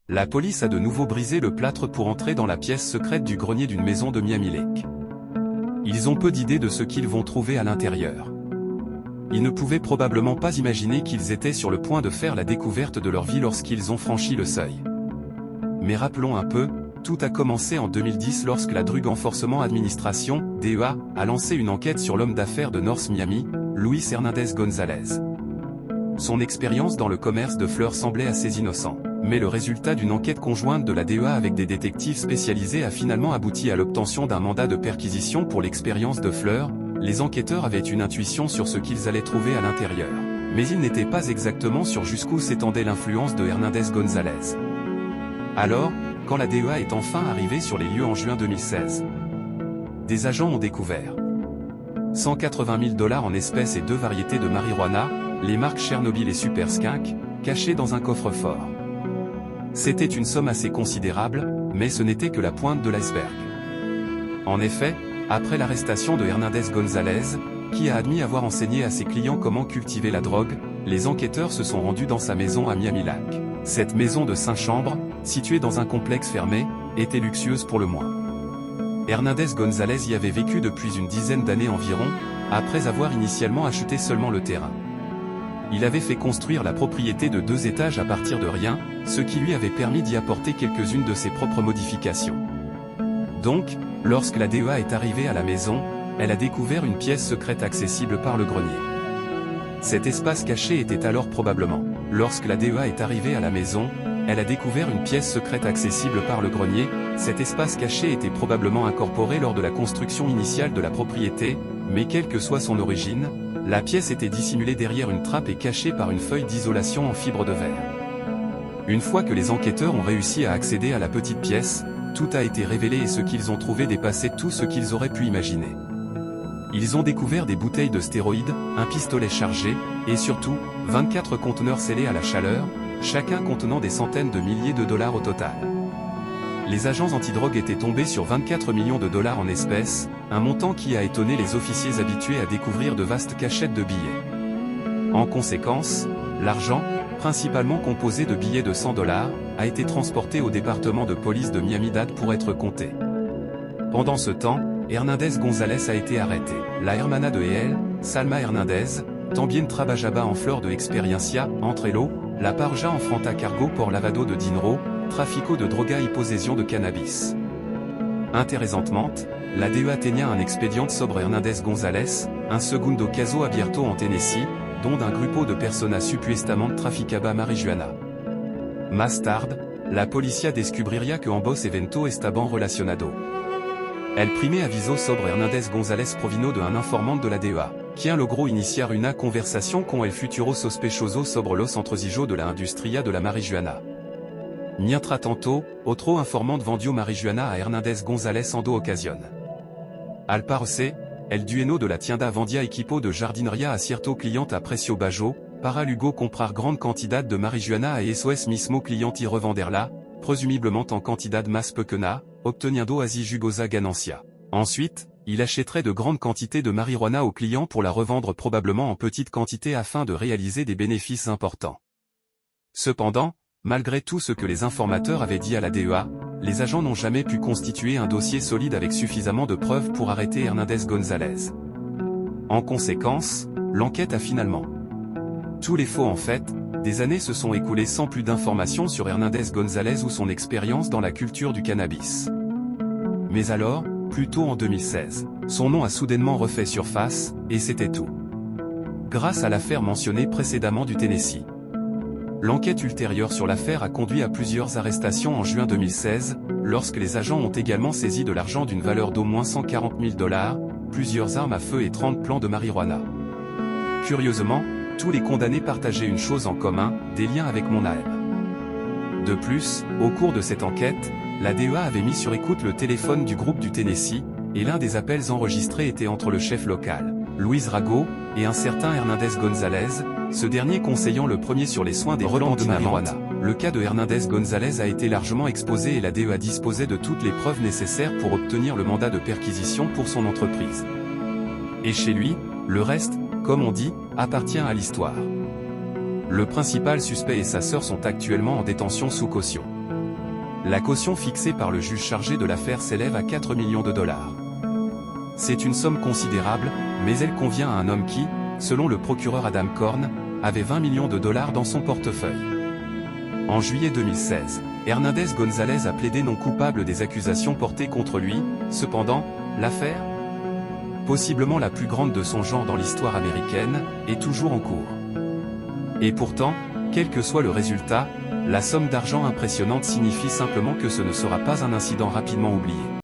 La police a de nouveau brisé le plâtre pour entrer dans la pièce secrète du grenier d'une maison de Miami Lake. Ils ont peu d'idées de ce qu'ils vont trouver à l'intérieur. Ils ne pouvaient probablement pas imaginer qu'ils étaient sur le point de faire la découverte de leur vie lorsqu'ils ont franchi le seuil. Mais rappelons un peu, tout a commencé en 2010 lorsque la Drug Enforcement Administration, DEA, a lancé une enquête sur l'homme d'affaires de North Miami, Luis Hernandez González. Son expérience dans le commerce de fleurs semblait assez innocent, mais le résultat d'une enquête conjointe de la DEA avec des détectives spécialisés a finalement abouti à l'obtention d'un mandat de perquisition pour l'expérience de fleurs. Les enquêteurs avaient une intuition sur ce qu'ils allaient trouver à l'intérieur, mais ils n'étaient pas exactement sûrs jusqu'où s'étendait l'influence de Hernandez González. Alors, quand la DEA est enfin arrivée sur les lieux en juin 2016, des agents ont découvert 180 000 $ en espèces et 2 variétés de marijuana, les marques Chernobyl et Super Skunk, cachées dans un coffre-fort. C'était une somme assez considérable, mais ce n'était que la pointe de l'iceberg. En effet, après l'arrestation de Hernandez González, qui a admis avoir enseigné à ses clients comment cultiver la drogue, les enquêteurs se sont rendus dans sa maison à Miami Lake. Cette maison de 5 chambres, située dans un complexe fermé, était luxueuse pour le moins. Hernandez González y avait vécu depuis une dizaine d'années environ, après avoir initialement acheté seulement le terrain. Il avait fait construire la propriété de 2 étages à partir de rien, ce qui lui avait permis d'y apporter quelques-unes de ses propres modifications. Donc, lorsque la DEA est arrivée à la maison, elle a découvert une pièce secrète accessible par le grenier. Cet espace caché était alors probablement. Lorsque la DEA est arrivée à la maison, elle a découvert une pièce secrète accessible par le grenier. Cet espace caché était probablement incorporé lors de la construction initiale de la propriété, mais quelle que soit son origine, la pièce était dissimulée derrière une trappe et cachée par une feuille d'isolation en fibre de verre. Une fois que les enquêteurs ont réussi à accéder à la petite pièce, tout a été révélé et ce qu'ils ont trouvé dépassait tout ce qu'ils auraient pu imaginer. Ils ont découvert des bouteilles de stéroïdes, un pistolet chargé, et surtout, 24 conteneurs scellés à la chaleur, chacun contenant des centaines de milliers de dollars au total. Les agents antidrogue étaient tombés sur 24 millions de dollars en espèces, un montant qui a étonné les officiers habitués à découvrir de vastes cachettes de billets. En conséquence, l'argent, principalement composé de billets de 100 $, a été transporté au département de police de Miami-Dade pour être compté. Pendant ce temps, Hernandez González a été arrêté. La hermana de elle, Salma Hernandez, también trabajaba en flor de experiencia, entre elo, la parja en frenta cargo por lavado de dinero, trafico de droga y posesión de cannabis. Interessantement, la DEA tenía un expediente sobre Hernandez González, un segundo caso abierto en Tennessee, donde un grupo de personas supuestamente traficaba marihuana. Más tarde, la policía descubriría que ambos eventos estaban relacionados. El primer aviso sobre Hernandez González provino de un informante de la DEA, quien logró iniciar una conversación con el futuro sospechoso sobre los entresijos de la industria de la marihuana. Mientras tanto, otro informante vendió marihuana a Hernandez González en 2 ocasiones. Al parecer, el dueño de la tienda vendía equipo de jardinería a cierto cliente a precio bajo, para luego comprar grande cantidad de marihuana a esos mismo cliente y revenderla, presumiblement en cantidad más pequeña, obteniendo así jugosa ganancia. Ensuite, il achèterait de grandes quantités de marijuana aux clients pour la revendre probablement en petites quantités afin de réaliser des bénéfices importants. Cependant, malgré tout ce que les informateurs avaient dit à la DEA, les agents n'ont jamais pu constituer un dossier solide avec suffisamment de preuves pour arrêter Hernandez González. En conséquence, l'enquête a finalement tous les faux en fait. Des années se sont écoulées sans plus d'informations sur Hernandez González ou son expérience dans la culture du cannabis. Mais alors, plus tôt en 2016, son nom a soudainement refait surface, et c'était tout. Grâce à l'affaire mentionnée précédemment du Tennessee. L'enquête ultérieure sur l'affaire a conduit à plusieurs arrestations en juin 2016, lorsque les agents ont également saisi de l'argent d'une valeur d'au moins 140 000 $, plusieurs armes à feu et 30 plants de marijuana. Curieusement, tous les condamnés partageaient une chose en commun, des liens avec Mon AM. De plus, au cours de cette enquête, la DEA avait mis sur écoute le téléphone du groupe du Tennessee, et l'un des appels enregistrés était entre le chef local, Luis Rago, et un certain Hernandez González, ce dernier conseillant le premier sur les soins des relents de marijuana. Le cas de Hernandez González a été largement exposé et la DEA disposait de toutes les preuves nécessaires pour obtenir le mandat de perquisition pour son entreprise. Et chez lui, le reste, comme on dit, appartient à l'histoire. Le principal suspect et sa sœur sont actuellement en détention sous caution. La caution fixée par le juge chargé de l'affaire s'élève à 4 millions de dollars. C'est une somme considérable, mais elle convient à un homme qui, selon le procureur Adam Korn, avait 20 millions de dollars dans son portefeuille. En juillet 2016, Hernandez González a plaidé non coupable des accusations portées contre lui. Cependant, l'affaire, possiblement la plus grande de son genre dans l'histoire américaine, est toujours en cours. Et pourtant, quel que soit le résultat, la somme d'argent impressionnante signifie simplement que ce ne sera pas un incident rapidement oublié.